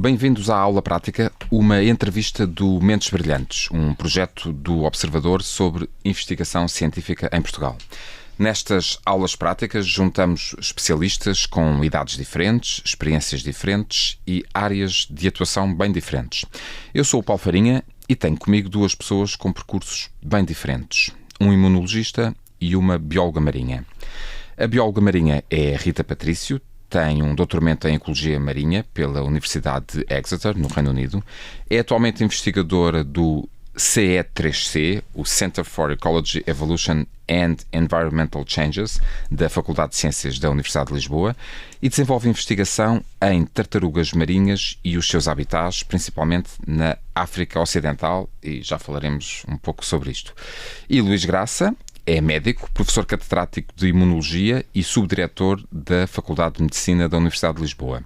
Bem-vindos à Aula Prática, uma entrevista do Mentes Brilhantes, um projeto do Observador sobre investigação científica em Portugal. Nestas aulas práticas juntamos especialistas com idades diferentes, experiências diferentes e áreas de atuação bem diferentes. Eu sou o Paulo Farinha e tenho comigo duas pessoas com percursos bem diferentes, um imunologista e uma bióloga marinha. A bióloga marinha é Rita Patrício, tem um doutoramento em Ecologia Marinha pela Universidade de Exeter, no Reino Unido. É atualmente investigadora do CE3C, o Center for Ecology, Evolution and Environmental Changes, da Faculdade de Ciências da Universidade de Lisboa, e desenvolve investigação em tartarugas marinhas e os seus habitats, principalmente na África Ocidental, e já falaremos um pouco sobre isto. E Luís Graça é médico, professor catedrático de Imunologia e subdiretor da Faculdade de Medicina da Universidade de Lisboa.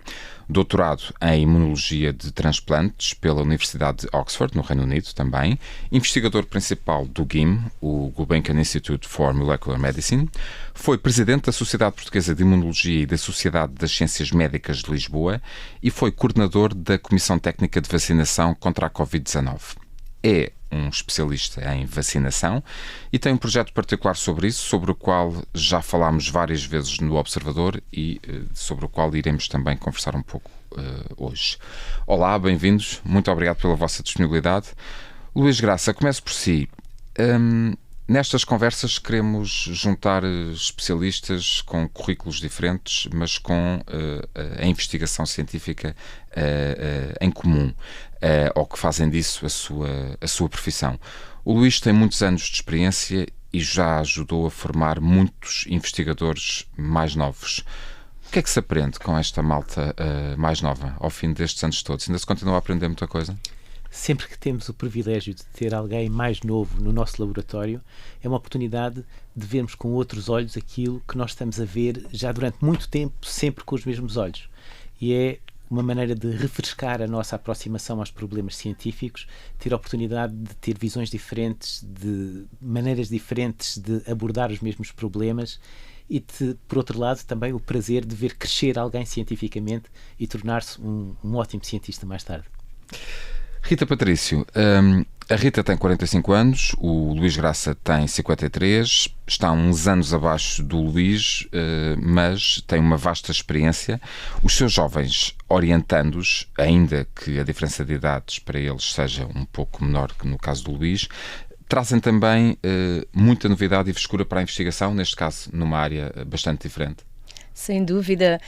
Doutorado em Imunologia de Transplantes pela Universidade de Oxford, no Reino Unido também. Investigador principal do GIM, o Gulbenkian Institute for Molecular Medicine. Foi presidente da Sociedade Portuguesa de Imunologia e da Sociedade das Ciências Médicas de Lisboa e foi coordenador da Comissão Técnica de Vacinação contra a Covid-19. É um especialista em vacinação e tem um projeto particular sobre isso, sobre o qual já falámos várias vezes no Observador e sobre o qual iremos também conversar um pouco hoje. Olá, bem-vindos, muito obrigado pela vossa disponibilidade. Luís Graça, começo por si. Nestas conversas queremos juntar especialistas com currículos diferentes, mas com a investigação científica em comum, ou que fazem disso a sua profissão. O Luís tem muitos anos de experiência e já ajudou a formar muitos investigadores mais novos. O que é que se aprende com esta malta mais nova ao fim destes anos todos? Ainda se continua a aprender muita coisa? Sempre que temos o privilégio de ter alguém mais novo no nosso laboratório, é uma oportunidade de vermos com outros olhos aquilo que nós estamos a ver já durante muito tempo, sempre com os mesmos olhos. E é uma maneira de refrescar a nossa aproximação aos problemas científicos, ter a oportunidade de ter visões diferentes, de maneiras diferentes de abordar os mesmos problemas e, por outro lado, também o prazer de ver crescer alguém cientificamente e tornar-se um ótimo cientista mais tarde. Rita Patrício, a Rita tem 45 anos, o Luís Graça tem 53, está uns anos abaixo do Luís, mas tem uma vasta experiência. Os seus jovens orientandos, ainda que a diferença de idades para eles seja um pouco menor que no caso do Luís, trazem também muita novidade e frescura para a investigação, neste caso numa área bastante diferente. Sem dúvida,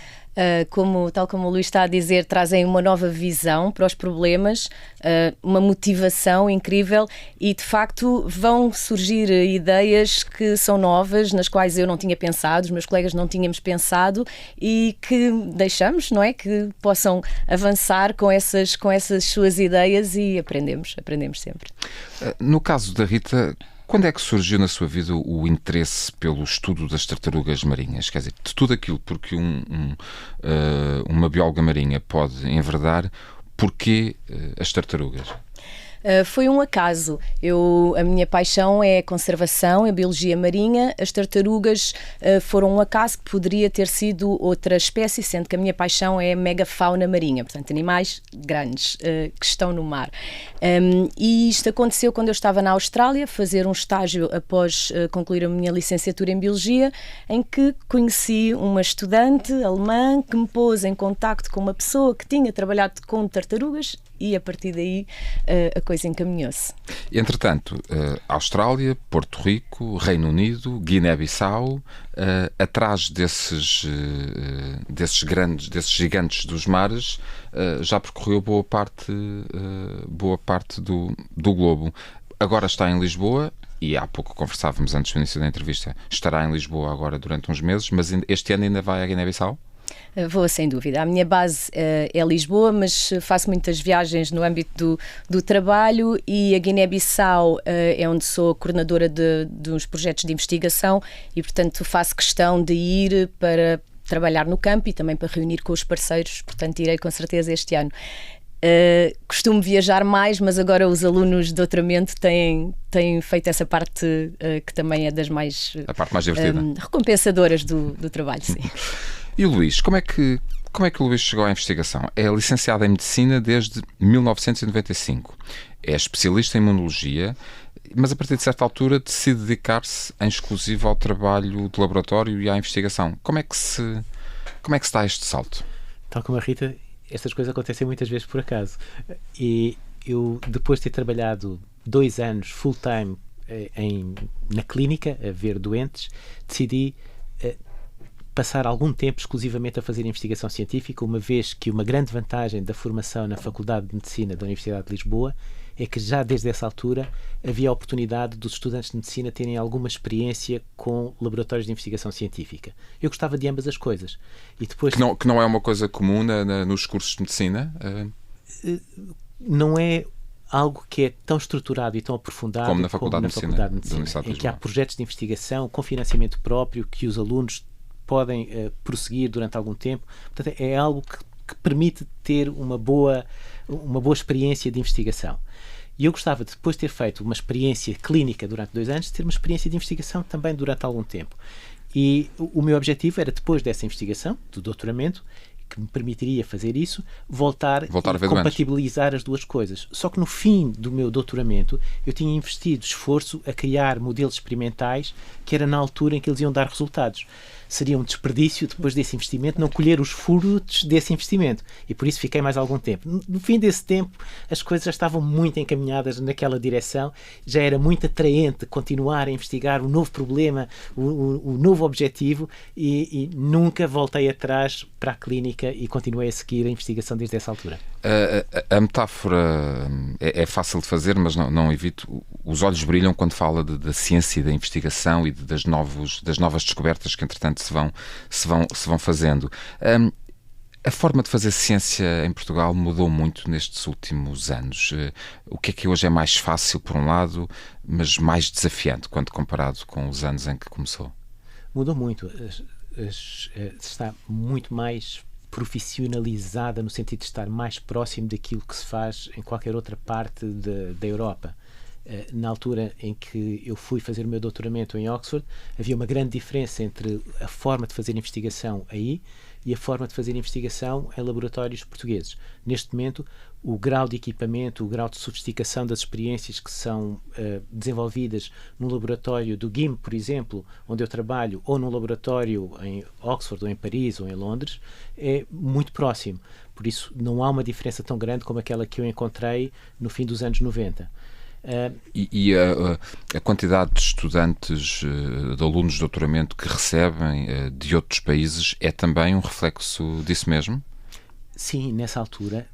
tal como o Luís está a dizer, trazem uma nova visão para os problemas, uma motivação incrível e, de facto, vão surgir ideias que são novas, nas quais eu não tinha pensado, os meus colegas não tínhamos pensado e que deixamos, não é? Que possam avançar com essas suas ideias e aprendemos sempre. No caso da Rita, quando é que surgiu na sua vida o interesse pelo estudo das tartarugas marinhas? Quer dizer, de tudo aquilo porque uma bióloga marinha pode enverdar, porquê as tartarugas? Foi um acaso. A minha paixão é a conservação, a biologia marinha. As tartarugas foram um acaso que poderia ter sido outra espécie, sendo que a minha paixão é a megafauna marinha, portanto, animais grandes que estão no mar. E isto aconteceu quando eu estava na Austrália, fazer um estágio após concluir a minha licenciatura em Biologia, em que conheci uma estudante alemã que me pôs em contacto com uma pessoa que tinha trabalhado com tartarugas e a partir daí a coisa encaminhou-se. Entretanto, Austrália, Porto Rico, Reino Unido, Guiné-Bissau, atrás desses gigantes dos mares, já percorreu boa parte do globo. Agora está em Lisboa. E há pouco conversávamos antes do início da entrevista. Estará em Lisboa agora durante uns meses, mas este ano ainda vai à Guiné-Bissau? Vou, sem dúvida. A minha base é Lisboa, mas faço muitas viagens no âmbito do trabalho e a Guiné-Bissau é onde sou coordenadora dos projetos de investigação e, portanto, faço questão de ir para trabalhar no campo e também para reunir com os parceiros, portanto, irei com certeza este ano. Costumo viajar mais, mas agora os alunos de doutoramento têm feito essa parte que também é das mais, a parte mais divertida, recompensadoras do trabalho, sim. E o Luís, como é que Como é que o Luís chegou à investigação? É licenciado em Medicina desde 1995. É especialista em Imunologia, mas a partir de certa altura decide dedicar-se em exclusivo ao trabalho de laboratório e à investigação. Como é que se dá este salto? Tal como a Rita, estas coisas acontecem muitas vezes por acaso. E eu, depois de ter trabalhado 2 anos full-time na clínica, a ver doentes, decidi passar algum tempo exclusivamente a fazer investigação científica, uma vez que uma grande vantagem da formação na Faculdade de Medicina da Universidade de Lisboa é que já desde essa altura havia a oportunidade dos estudantes de medicina terem alguma experiência com laboratórios de investigação científica. Eu gostava de ambas as coisas. E depois... Que não é uma coisa comum nos cursos de medicina? Não é algo que é tão estruturado e tão aprofundado como na Faculdade de Medicina, em que há projetos de investigação com financiamento próprio que os alunos podem prosseguir durante algum tempo. Portanto, é algo que permite ter uma boa experiência de investigação. E eu gostava, depois de ter feito uma experiência clínica durante 2 anos, de ter uma experiência de investigação também durante algum tempo. E o meu objetivo era, depois dessa investigação, do doutoramento, que me permitiria fazer isso, voltar a compatibilizar as duas coisas. Só que no fim do meu doutoramento eu tinha investido esforço a criar modelos experimentais que era na altura em que eles iam dar resultados. Seria um desperdício, depois desse investimento, não colher os frutos desse investimento. E por isso fiquei mais algum tempo. No fim desse tempo, as coisas já estavam muito encaminhadas naquela direção. Já era muito atraente continuar a investigar o novo problema, o novo objetivo, e nunca voltei atrás para a clínica e continuei a seguir a investigação desde essa altura. A metáfora é fácil de fazer, mas não evito. Os olhos brilham quando fala da ciência e da investigação e das novas descobertas que, entretanto, se vão fazendo. A forma de fazer ciência em Portugal mudou muito nestes últimos anos. O que hoje é mais fácil, por um lado, mas mais desafiante quando comparado com os anos em que começou? Mudou muito. Está muito mais profissionalizada, no sentido de estar mais próximo daquilo que se faz em qualquer outra parte da Europa. Na altura em que eu fui fazer o meu doutoramento em Oxford, havia uma grande diferença entre a forma de fazer investigação aí e a forma de fazer investigação em laboratórios portugueses. Neste momento, o grau de equipamento, o grau de sofisticação das experiências que são desenvolvidas no laboratório do GIM, por exemplo, onde eu trabalho, ou num laboratório em Oxford, ou em Paris, ou em Londres, é muito próximo. Por isso, não há uma diferença tão grande como aquela que eu encontrei no fim dos anos 90. E a quantidade de estudantes, de alunos de doutoramento que recebem de outros países é também um reflexo disso mesmo? Sim, nessa altura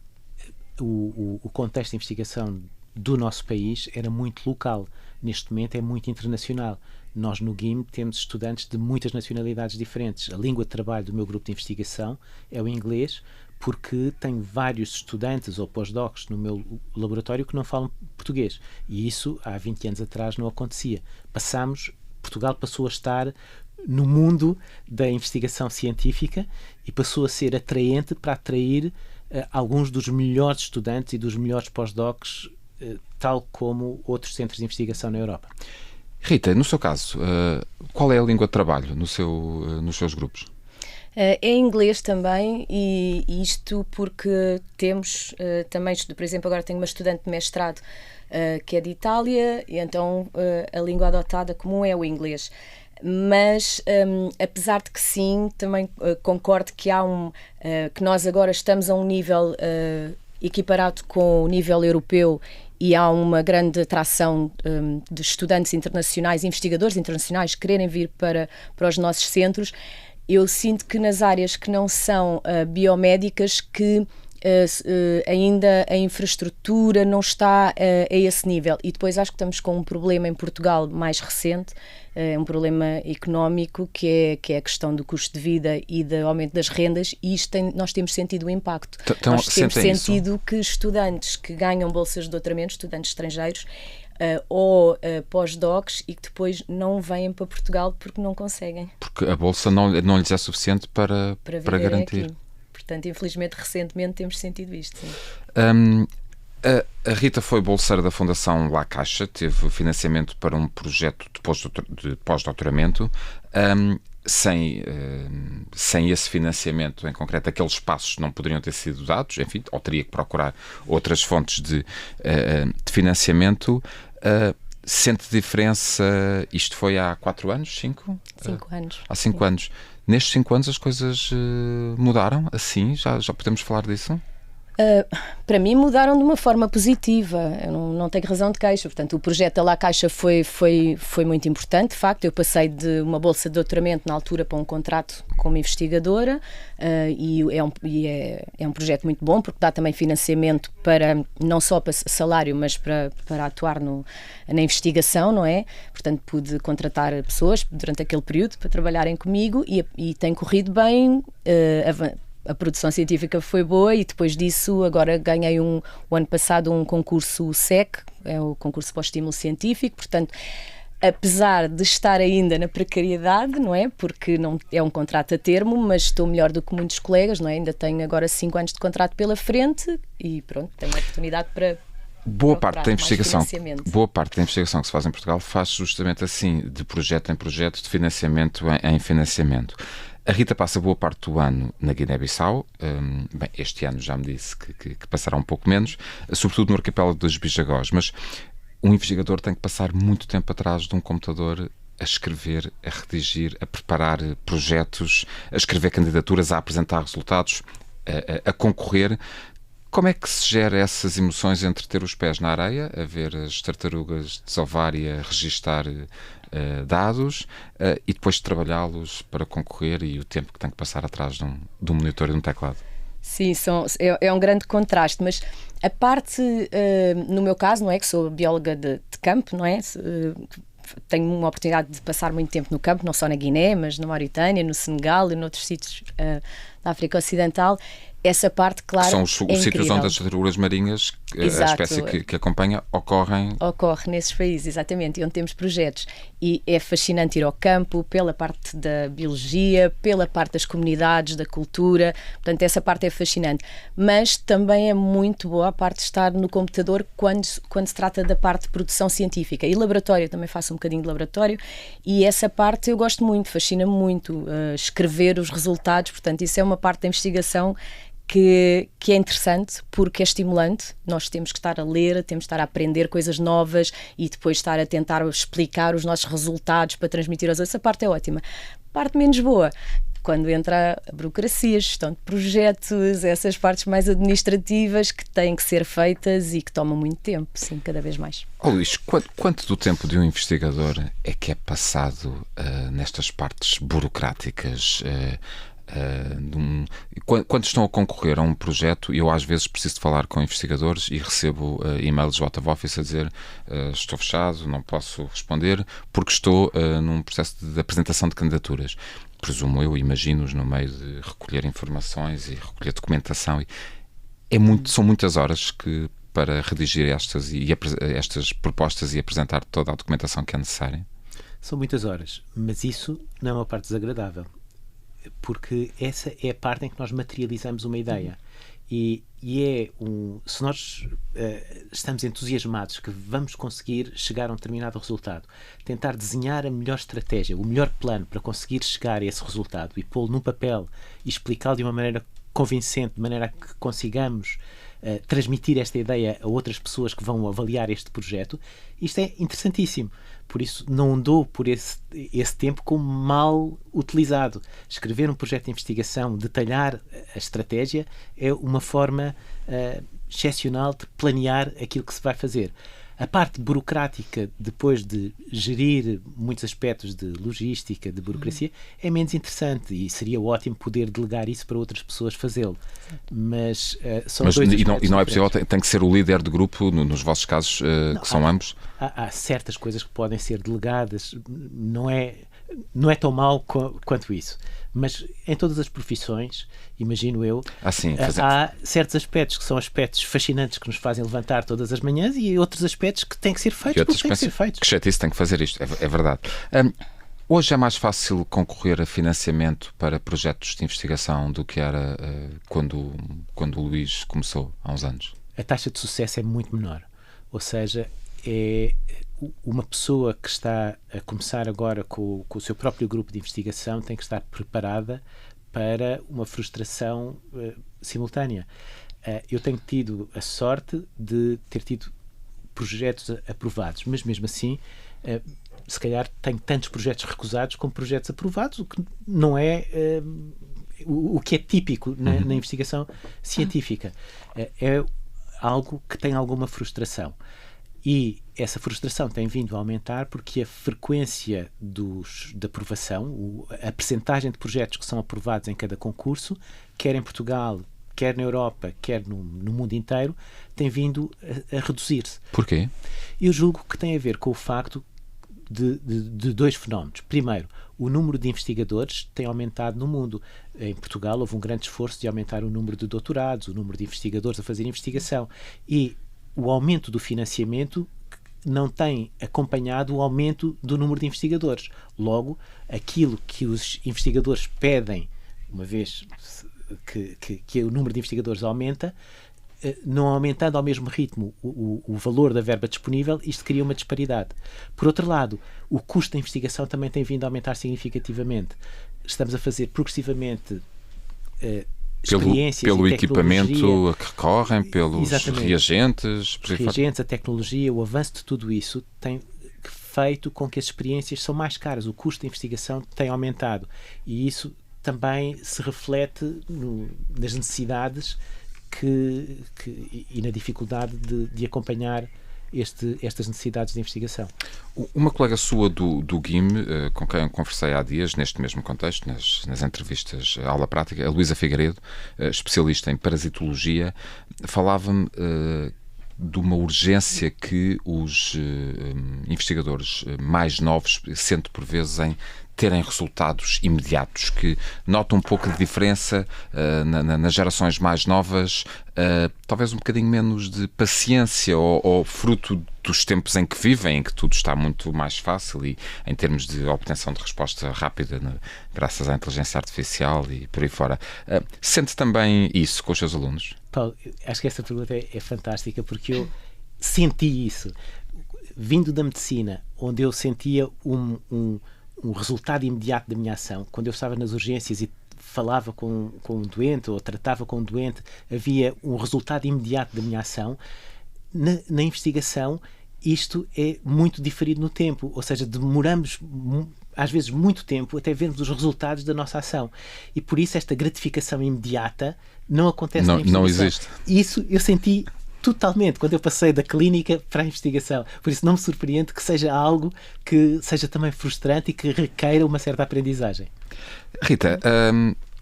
o contexto de investigação do nosso país era muito local. Neste momento é muito internacional. Nós no GIM temos estudantes de muitas nacionalidades diferentes. A língua de trabalho do meu grupo de investigação é o inglês, porque tenho vários estudantes ou pós-docs no meu laboratório que não falam português. E isso, há 20 anos atrás, não acontecia. Portugal passou a estar no mundo da investigação científica e passou a ser atraente para atrair alguns dos melhores estudantes e dos melhores pós-docs, tal como outros centros de investigação na Europa. Rita, no seu caso, qual é a língua de trabalho nos seus grupos? É inglês também, e isto porque temos também, por exemplo, agora tenho uma estudante de mestrado que é de Itália, e então a língua adotada comum é o inglês. Mas, apesar de que sim, também concordo que que nós agora estamos a um nível equiparado com o nível europeu, e há uma grande atração de estudantes internacionais, investigadores internacionais, quererem vir para os nossos centros. Eu sinto que nas áreas que não são biomédicas, que ainda a infraestrutura não está a esse nível. E depois acho que estamos com um problema em Portugal mais recente, um problema económico, que é a questão do custo de vida e do aumento das rendas, e nós temos sentido o impacto. Nós temos sentido que estudantes que ganham bolsas de doutoramento, estudantes estrangeiros, ou pós-docs, e que depois não vêm para Portugal porque não conseguem. Porque a bolsa não lhes é suficiente para garantir. Aqui. Portanto, infelizmente, recentemente temos sentido isto. Sim. A Rita foi bolseira da Fundação La Caixa, teve financiamento para um projeto de pós-doutoramento. sem esse financiamento em concreto, aqueles passos não poderiam ter sido dados, enfim, ou teria que procurar outras fontes de financiamento. Sente diferença? Isto foi há 4 anos? 5? 5 anos. Há 5 anos. Nestes 5 anos as coisas mudaram? Assim? Já podemos falar disso? Para mim mudaram de uma forma positiva, eu não tenho razão de queixa. Portanto, o projeto da La Caixa foi muito importante, de facto. Eu passei de uma bolsa de doutoramento na altura para um contrato como investigadora, e é um projeto muito bom, porque dá também financiamento para, não só para salário, mas para atuar na investigação, não é? Portanto, pude contratar pessoas durante aquele período para trabalharem comigo, e tem corrido bem. A produção científica foi boa, e depois disso agora ganhei o ano passado um concurso SEC, é o concurso para o estímulo científico. Portanto, apesar de estar ainda na precariedade, não é? Porque não é um contrato a termo, mas estou melhor do que muitos colegas, não é? Ainda tenho agora 5 anos de contrato pela frente e pronto, tenho a oportunidade para boa parte da investigação que se faz em Portugal faz justamente assim, de projeto em projeto, de financiamento em financiamento. A Rita passa boa parte do ano na Guiné-Bissau. Bem, este ano já me disse que passará um pouco menos, sobretudo no arquipélago dos Bijagós, mas um investigador tem que passar muito tempo atrás de um computador a escrever, a redigir, a preparar projetos, a escrever candidaturas, a apresentar resultados, a concorrer. Como é que se gera essas emoções entre ter os pés na areia, a ver as tartarugas desovar e a registar dados, e depois de trabalhá-los para concorrer, e o tempo que tem que passar atrás de um monitor e de um teclado? Sim, é um grande contraste, mas a parte, no meu caso, não é, que sou bióloga de campo, não é? Tenho uma oportunidade de passar muito tempo no campo, não só na Guiné, mas na Mauritânia, no Senegal e noutros sítios da África Ocidental. Essa parte, claro, são os sítios onde as tartarugas marinhas, exato, a espécie que acompanha, ocorre nesses países, exatamente, e onde temos projetos. E é fascinante ir ao campo, pela parte da biologia, pela parte das comunidades, da cultura. Portanto, essa parte é fascinante. Mas também é muito boa a parte de estar no computador quando se trata da parte de produção científica. E laboratório, também faço um bocadinho de laboratório, e essa parte eu gosto muito, fascina-me muito, escrever os resultados. Portanto, isso é uma parte da investigação que é interessante, porque é estimulante. Nós temos que estar a ler, temos que estar a aprender coisas novas e depois estar a tentar explicar os nossos resultados para transmitir aos outros. Essa parte é ótima. Parte menos boa, quando entra a burocracia, gestão de projetos, essas partes mais administrativas que têm que ser feitas e que tomam muito tempo, sim, cada vez mais. Luís, quanto do tempo de um investigador é que é passado nestas partes burocráticas? Quando estão a concorrer a um projeto, eu às vezes preciso de falar com investigadores e recebo e-mails out of office a dizer estou fechado, não posso responder porque estou num processo de apresentação de candidaturas. Presumo eu, imagino-os no meio de recolher informações e recolher documentação. São muitas horas para redigir estas propostas e apresentar toda a documentação que é necessária. São muitas horas, mas isso não é uma parte desagradável, porque essa é a parte em que nós materializamos uma ideia. E se nós estamos entusiasmados que vamos conseguir chegar a um determinado resultado, tentar desenhar a melhor estratégia, o melhor plano para conseguir chegar a esse resultado e pô-lo num papel e explicá-lo de uma maneira convincente, de maneira a que consigamos transmitir esta ideia a outras pessoas que vão avaliar este projeto, isto é interessantíssimo. Por isso não dou por esse tempo como mal utilizado. Escrever um projeto de investigação, detalhar a estratégia, é uma forma excepcional de planear aquilo que se vai fazer. A parte burocrática, depois de gerir muitos aspectos de logística, de burocracia, é menos interessante e seria ótimo poder delegar isso para outras pessoas fazê-lo. Mas não é possível, tem que ser o líder de grupo, nos vossos casos, que são ambos? Há certas coisas que podem ser delegadas, não é tão mau quanto isso. Mas em todas as profissões, imagino eu, há certos aspectos que são aspectos fascinantes que nos fazem levantar todas as manhãs e outros aspectos que têm que ser feitos porque têm que ser feitos. Que chatice, tem que fazer isto, é verdade. Hoje é mais fácil concorrer a financiamento para projetos de investigação do que era quando o Luís começou, há uns anos? A taxa de sucesso é muito menor. Ou seja, uma pessoa que está a começar agora com o seu próprio grupo de investigação tem que estar preparada para uma frustração simultânea. Eu tenho tido a sorte de ter tido projetos aprovados, mas mesmo assim, se calhar tenho tantos projetos recusados como projetos aprovados, o que não é o que é típico na investigação científica. É algo que tem alguma frustração. E essa frustração tem vindo a aumentar porque a frequência de aprovação, a percentagem de projetos que são aprovados em cada concurso, quer em Portugal, quer na Europa, quer no mundo inteiro, tem vindo a reduzir-se. Porquê? Eu julgo que tem a ver com o facto de dois fenómenos. Primeiro, o número de investigadores tem aumentado no mundo. Em Portugal houve um grande esforço de aumentar o número de doutorados, o número de investigadores a fazer investigação. E o aumento do financiamento não tem acompanhado o aumento do número de investigadores. Logo, aquilo que os investigadores pedem, uma vez que o número de investigadores aumenta, não aumentando ao mesmo ritmo o valor da verba disponível, isto cria uma disparidade. Por outro lado, o custo da investigação também tem vindo a aumentar significativamente. Estamos a fazer progressivamente experiências pelo e equipamento a que recorrem, pelos reagentes, a tecnologia, o avanço de tudo isso tem feito com que as experiências são mais caras. O custo da investigação tem aumentado e isso também se reflete nas necessidades e na dificuldade de acompanhar estas necessidades de investigação. Uma colega sua do GIM, com quem eu conversei há dias, neste mesmo contexto, nas entrevistas à aula prática, a Luísa Figueiredo, especialista em parasitologia, falava-me de uma urgência que os investigadores mais novos sentem por vezes em terem resultados imediatos, que notam um pouco de diferença nas gerações mais novas, talvez um bocadinho menos de paciência ou fruto dos tempos em que vivem, em que tudo está muito mais fácil e em termos de obtenção de resposta rápida, graças à inteligência artificial e por aí fora. Sente também isso com os seus alunos? Paulo, acho que esta pergunta é fantástica porque eu senti isso. Vindo da medicina, onde eu sentia um resultado imediato da minha ação, quando eu estava nas urgências e falava com um doente ou tratava com um doente, havia um resultado imediato da minha ação. Na investigação, isto é muito diferido no tempo, ou seja, demoramos às vezes muito tempo até vermos os resultados da nossa ação. E por isso esta gratificação imediata não acontece na investigação. Não existe. Isso eu senti totalmente quando eu passei da clínica para a investigação. Por isso não me surpreende que seja algo que seja também frustrante e que requeira uma certa aprendizagem. Rita,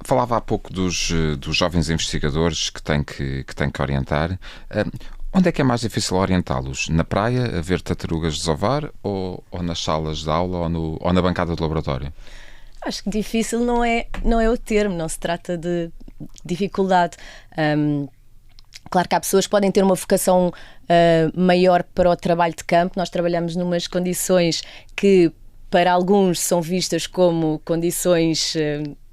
falava há pouco dos jovens investigadores que têm que orientar. Onde é que é mais difícil orientá-los? Na praia, a ver tartarugas desovar ou nas salas de aula ou na bancada do laboratório? Acho que difícil não é o termo, não se trata de dificuldade. Claro que há pessoas que podem ter uma vocação maior para o trabalho de campo. Nós trabalhamos numas condições que para alguns são vistas como condições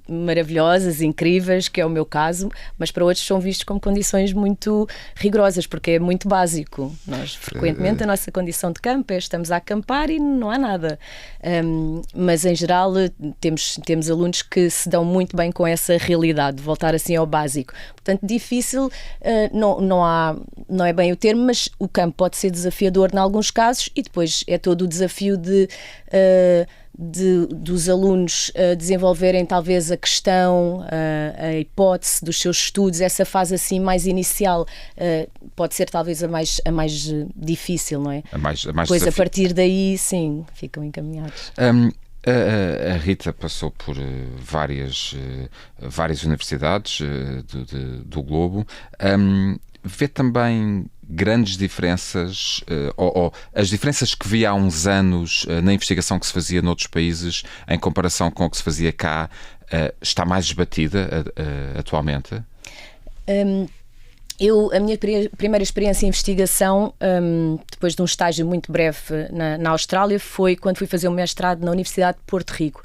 maravilhosas, incríveis, que é o meu caso, mas para outros são vistos como condições muito rigorosas, porque é muito básico. Nós, frequentemente, a nossa condição de campo é estamos a acampar e não há nada. Mas, em geral, temos alunos que se dão muito bem com essa realidade, de voltar assim ao básico. Portanto, difícil não é bem o termo, mas o campo pode ser desafiador em alguns casos e depois é todo o desafio dos alunos desenvolverem talvez a questão, a hipótese dos seus estudos, essa fase assim mais inicial pode ser talvez a mais difícil, não é? Depois a partir daí, sim, ficam encaminhados. A Rita passou por várias universidades do globo. Vê também grandes diferenças, ou as diferenças que via há uns anos na investigação que se fazia noutros países em comparação com o que se fazia cá, está mais esbatida atualmente? A minha primeira experiência em investigação, depois de um estágio muito breve na Austrália, foi quando fui fazer o mestrado na Universidade de Porto Rico.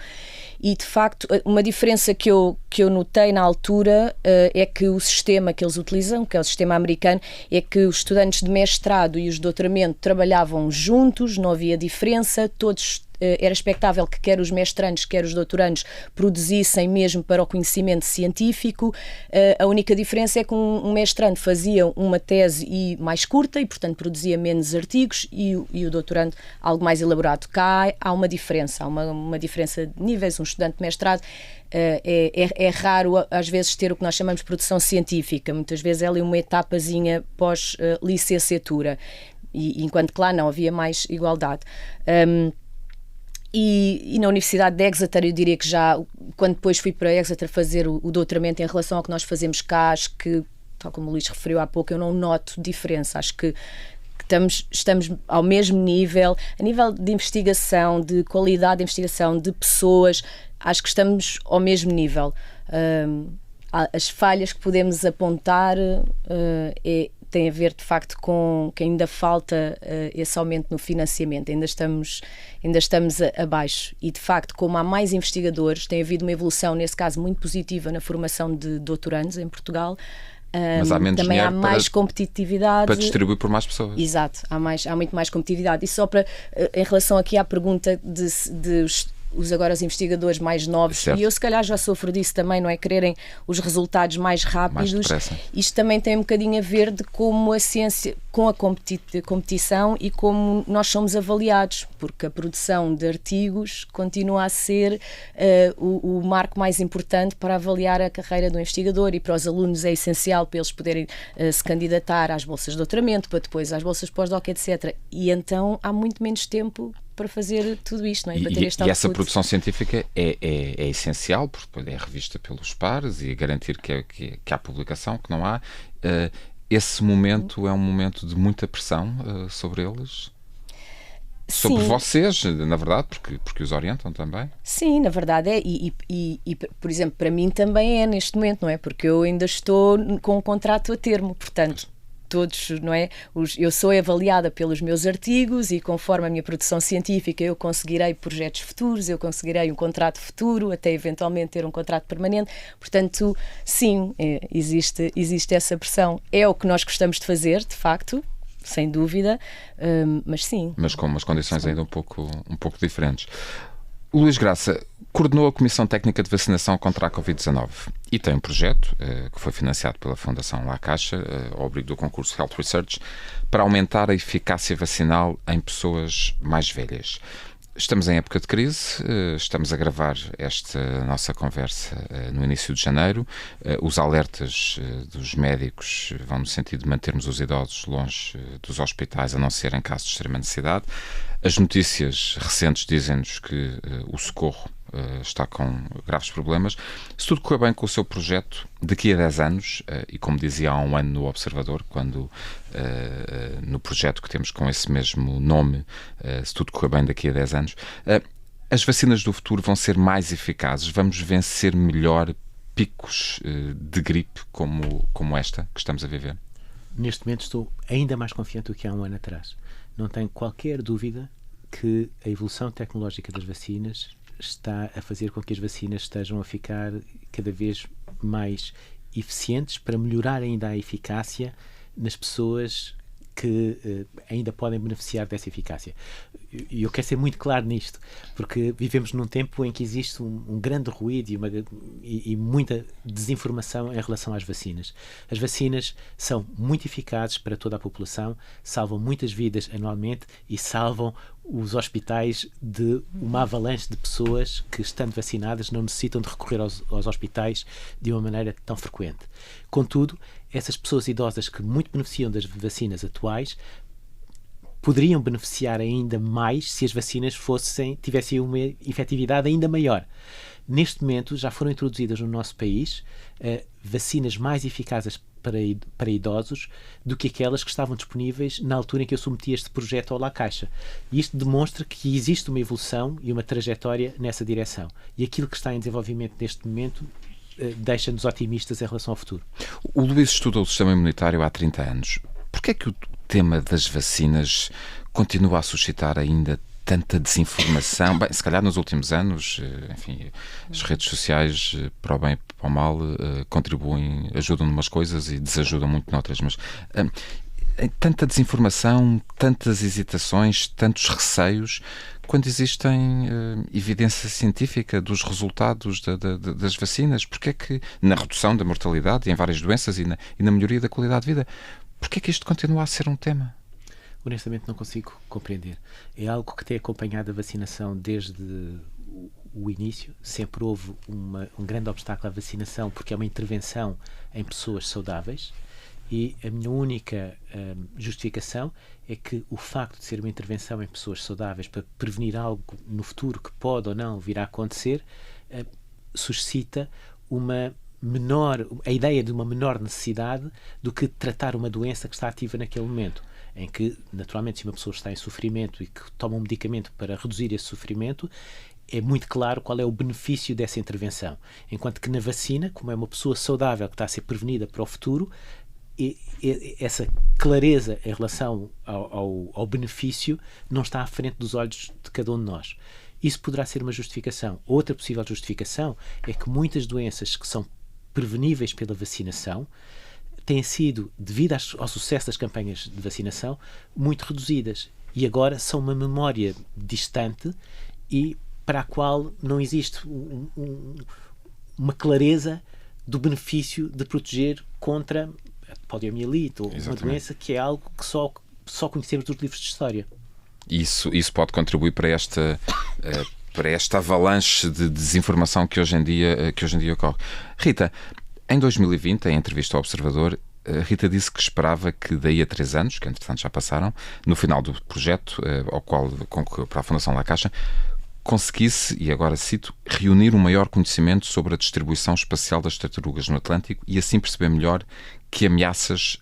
e de facto uma diferença que eu notei na altura é que o sistema que eles utilizam, que é o sistema americano, é que os estudantes de mestrado e os de doutoramento trabalhavam juntos, não havia diferença, todos era expectável que quer os mestrandos, quer os doutorandos produzissem mesmo para o conhecimento científico. A única diferença é que um mestrando fazia uma tese mais curta e, portanto, produzia menos artigos e o doutorando algo mais elaborado. Cá há uma diferença, há uma diferença de níveis. Um estudante de mestrado é raro, às vezes, ter o que nós chamamos de produção científica. Muitas vezes é ali uma etapazinha pós-licenciatura, e enquanto que lá não havia mais igualdade. E na Universidade de Exeter, eu diria que já, quando depois fui para Exeter fazer o doutoramento, em relação ao que nós fazemos cá, acho que, tal como o Luís referiu há pouco, eu não noto diferença. Acho que estamos ao mesmo nível, a nível de investigação, de qualidade de investigação, de pessoas, acho que estamos ao mesmo nível. As falhas que podemos apontar tem a ver, de facto, com que ainda falta esse aumento no financiamento, ainda estamos abaixo. E, de facto, como há mais investigadores, tem havido uma evolução, nesse caso, muito positiva na formação de doutorandos em Portugal. Mas há menos também há dinheiro mais competitividade. Para distribuir por mais pessoas. Exato, há muito mais competitividade. E só em relação aqui à pergunta os agora os investigadores mais novos, certo. E eu se calhar já sofro disso também, não é? Quererem os resultados mais rápidos. Isto também tem um bocadinho a ver de como a ciência, com a competição e como nós somos avaliados, porque a produção de artigos continua a ser o marco mais importante para avaliar a carreira do investigador, e para os alunos é essencial para eles poderem se candidatar às bolsas de doutoramento, para depois às bolsas pós-doc, etc. E então há muito menos tempo para fazer tudo isto, não é? E essa produção científica é essencial, porque é revista pelos pares e garantir que há publicação, que não há. Esse momento é um momento de muita pressão sobre eles? Sobre vocês, na verdade, porque os orientam também? Sim, na verdade é. E, por exemplo, para mim também é neste momento, não é? Porque eu ainda estou com um contrato a termo, portanto... Todos, não é? Eu sou avaliada pelos meus artigos e conforme a minha produção científica eu conseguirei projetos futuros, eu conseguirei um contrato futuro, até eventualmente ter um contrato permanente. Portanto, sim, existe essa pressão. É o que nós gostamos de fazer, de facto, sem dúvida, mas sim. Mas com umas condições ainda um pouco diferentes. Luís Graça coordenou a Comissão Técnica de Vacinação contra a Covid-19 e tem um projeto que foi financiado pela Fundação La Caixa, ao abrigo do concurso Health Research, para aumentar a eficácia vacinal em pessoas mais velhas. Estamos em época de crise, estamos a gravar esta nossa conversa no início de janeiro. Os alertas dos médicos vão no sentido de mantermos os idosos longe dos hospitais, a não ser em caso de extrema necessidade. As notícias recentes dizem-nos que o socorro está com graves problemas. Se tudo correr bem com o seu projeto, daqui a 10 anos, e como dizia há um ano no Observador, quando no projeto que temos com esse mesmo nome, se tudo correr bem daqui a 10 anos, as vacinas do futuro vão ser mais eficazes, vamos vencer melhor picos de gripe como esta que estamos a viver? Neste momento estou ainda mais confiante do que há um ano atrás. Não tenho qualquer dúvida que a evolução tecnológica das vacinas está a fazer com que as vacinas estejam a ficar cada vez mais eficientes para melhorar ainda a eficácia nas pessoas que ainda podem beneficiar dessa eficácia. E eu quero ser muito claro nisto, porque vivemos num tempo em que existe um grande ruído e muita desinformação em relação às vacinas. As vacinas são muito eficazes para toda a população, salvam muitas vidas anualmente e salvam os hospitais de uma avalanche de pessoas que, estando vacinadas, não necessitam de recorrer aos hospitais de uma maneira tão frequente. Contudo, essas pessoas idosas que muito beneficiam das vacinas atuais poderiam beneficiar ainda mais se as vacinas tivessem uma efetividade ainda maior. Neste momento já foram introduzidas no nosso país vacinas mais eficazes para idosos do que aquelas que estavam disponíveis na altura em que eu submeti este projeto ao La Caixa. E isto demonstra que existe uma evolução e uma trajetória nessa direção. E aquilo que está em desenvolvimento neste momento deixa-nos otimistas em relação ao futuro. O Luís estuda o sistema imunitário há 30 anos. Porquê é que o tema das vacinas continua a suscitar ainda tanta desinformação. Bem, se calhar nos últimos anos, enfim, as redes sociais, para o bem e para o mal, contribuem, ajudam numas coisas e desajudam muito noutras, mas tanta desinformação, tantas hesitações, tantos receios, quando existem evidência científica dos resultados das vacinas. Porque é que, na redução da mortalidade em várias doenças e na melhoria da qualidade de vida, porque é que isto continua a ser um tema? Honestamente não consigo compreender. É algo que tem acompanhado a vacinação desde o início. Sempre houve um grande obstáculo à vacinação, porque é uma intervenção em pessoas saudáveis, e a minha única justificação é que o facto de ser uma intervenção em pessoas saudáveis para prevenir algo no futuro que pode ou não vir a acontecer, suscita a ideia de uma menor necessidade do que tratar uma doença que está ativa naquele momento, em que, naturalmente, se uma pessoa está em sofrimento e que toma um medicamento para reduzir esse sofrimento, é muito claro qual é o benefício dessa intervenção. Enquanto que na vacina, como é uma pessoa saudável que está a ser prevenida para o futuro, essa clareza em relação ao benefício não está à frente dos olhos de cada um de nós. Isso poderá ser uma justificação. Outra possível justificação é que muitas doenças que são preveníveis pela vacinação têm sido, devido ao sucesso das campanhas de vacinação, muito reduzidas. E agora são uma memória distante e para a qual não existe uma clareza do benefício de proteger contra a poliomielite ou uma doença que é algo que só conhecemos dos livros de história. Isso pode contribuir para esta avalanche de desinformação que hoje em dia ocorre. Rita, em 2020, em entrevista ao Observador, Rita disse que esperava que daí a 3 anos, que entretanto já passaram, no final do projeto ao qual concorreu para a Fundação La Caixa, conseguisse, e agora cito, reunir um maior conhecimento sobre a distribuição espacial das tartarugas no Atlântico e assim perceber melhor a que ameaças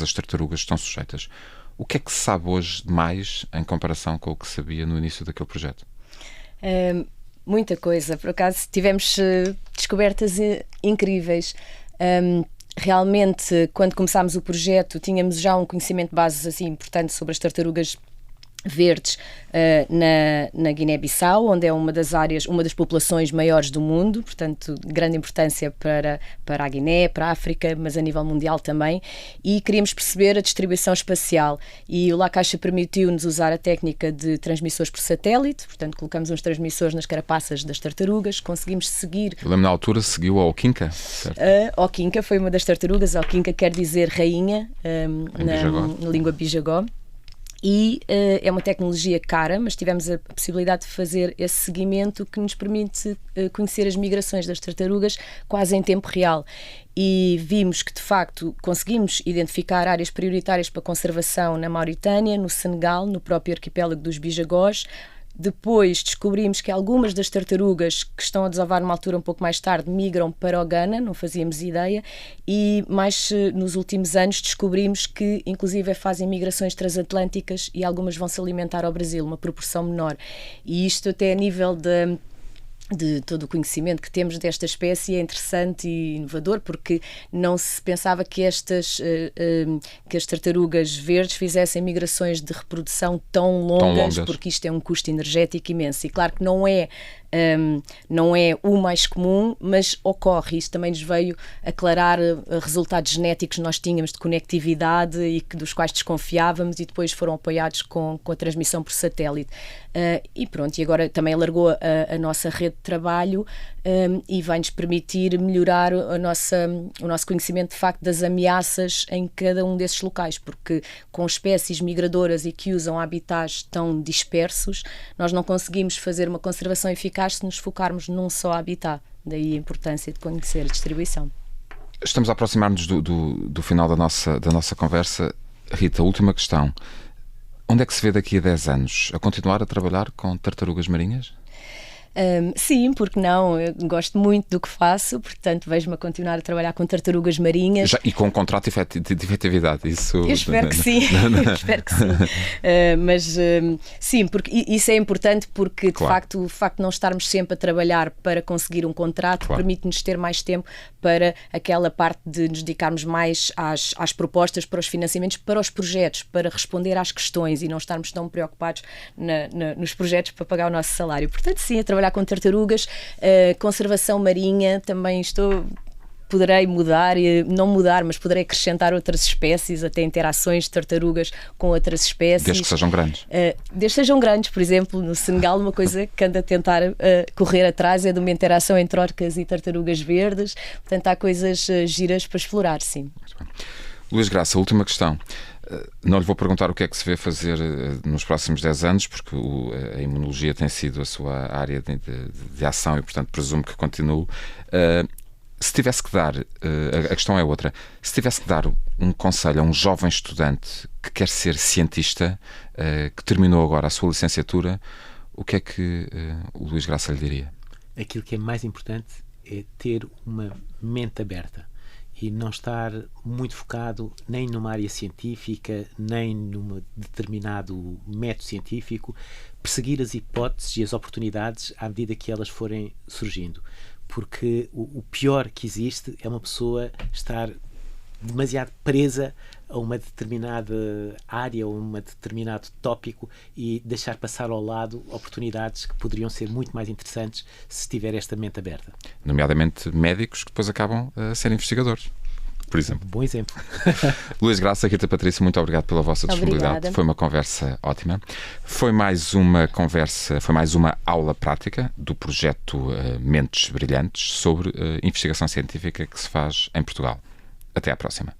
as tartarugas estão sujeitas. O que é que se sabe hoje mais em comparação com o que sabia no início daquele projeto? Muita coisa. Por acaso tivemos descobertas incríveis. Realmente, quando começámos o projeto, tínhamos já um conhecimento de base assim, importante sobre as tartarugas verdes na Guiné-Bissau, onde é uma das populações maiores do mundo, portanto, grande importância para a Guiné, para a África, mas a nível mundial também, e queríamos perceber a distribuição espacial. E o La Caixa permitiu-nos usar a técnica de transmissores por satélite, portanto, colocamos uns transmissores nas carapaças das tartarugas, conseguimos seguir... Eu lembro, na altura, seguiu a Oquinca, certo? A Oquinca foi uma das tartarugas. A Oquinca quer dizer rainha na língua bijagó. E é uma tecnologia cara, mas tivemos a possibilidade de fazer esse seguimento que nos permite conhecer as migrações das tartarugas quase em tempo real. E vimos que, de facto, conseguimos identificar áreas prioritárias para conservação na Mauritânia, no Senegal, no próprio arquipélago dos Bijagós. Depois descobrimos que algumas das tartarugas que estão a desovar numa altura um pouco mais tarde migram para o Ghana, não fazíamos ideia, e mais nos últimos anos descobrimos que inclusive fazem migrações transatlânticas e algumas vão se alimentar ao Brasil, uma proporção menor. E isto até a nível de todo o conhecimento que temos desta espécie é interessante e inovador, porque não se pensava que as tartarugas verdes fizessem migrações de reprodução tão longas, porque isto é um custo energético imenso. E claro que não é o mais comum, mas ocorre. Isto também nos veio aclarar resultados genéticos que nós tínhamos de conectividade e dos quais desconfiávamos, e depois foram apoiados com a transmissão por satélite. E pronto, e agora também alargou a nossa rede de trabalho e vai-nos permitir melhorar o nosso conhecimento de facto das ameaças em cada um desses locais, porque com espécies migradoras e que usam habitats tão dispersos, nós não conseguimos fazer uma conservação eficaz se nos focarmos num só habitat. Daí a importância de conhecer a distribuição. Estamos a aproximar-nos do final da nossa conversa. Rita, última questão. Onde é que se vê daqui a 10 anos? A continuar a trabalhar com tartarugas marinhas? Sim, porque não? Eu gosto muito do que faço, portanto vejo-me a continuar a trabalhar com tartarugas marinhas. E com um contrato de efetividade, isso... Eu espero que sim, eu espero que sim. Mas sim, porque isso é importante porque de facto o facto de não estarmos sempre a trabalhar para conseguir um contrato permite-nos ter mais tempo para aquela parte de nos dedicarmos mais às propostas, para os financiamentos, para os projetos, para responder às questões e não estarmos tão preocupados nos projetos para pagar o nosso salário. Portanto, sim, a trabalhar com tartarugas, conservação marinha, também poderei mudar, não mudar, mas poderei acrescentar outras espécies, até interações de tartarugas com outras espécies. Desde que sejam grandes. Desde que sejam grandes, por exemplo, no Senegal, uma coisa que ando a tentar correr atrás é de uma interação entre orcas e tartarugas verdes. Portanto, há coisas giras para explorar, sim. Luís Graça, última questão. Não lhe vou perguntar o que é que se vê fazer nos próximos 10 anos, porque a imunologia tem sido a sua área de ação e, portanto, presumo que continue. Se tivesse que dar, a questão é outra, se tivesse que dar um conselho a um jovem estudante que quer ser cientista, que terminou agora a sua licenciatura, o que é que o Luís Graça lhe diria? Aquilo que é mais importante é ter uma mente aberta e não estar muito focado nem numa área científica, nem num determinado método científico, perseguir as hipóteses e as oportunidades à medida que elas forem surgindo. Porque o pior que existe é uma pessoa estar demasiado presa a uma determinada área ou a um determinado tópico e deixar passar ao lado oportunidades que poderiam ser muito mais interessantes se tiver esta mente aberta. Nomeadamente médicos que depois acabam a ser investigadores, por exemplo. Bom exemplo. Luís Graça, Rita Patrícia, muito obrigado pela vossa disponibilidade. Obrigada. Foi uma conversa ótima. Foi mais uma aula prática do projeto Mentes Brilhantes sobre investigação científica que se faz em Portugal. Até à próxima.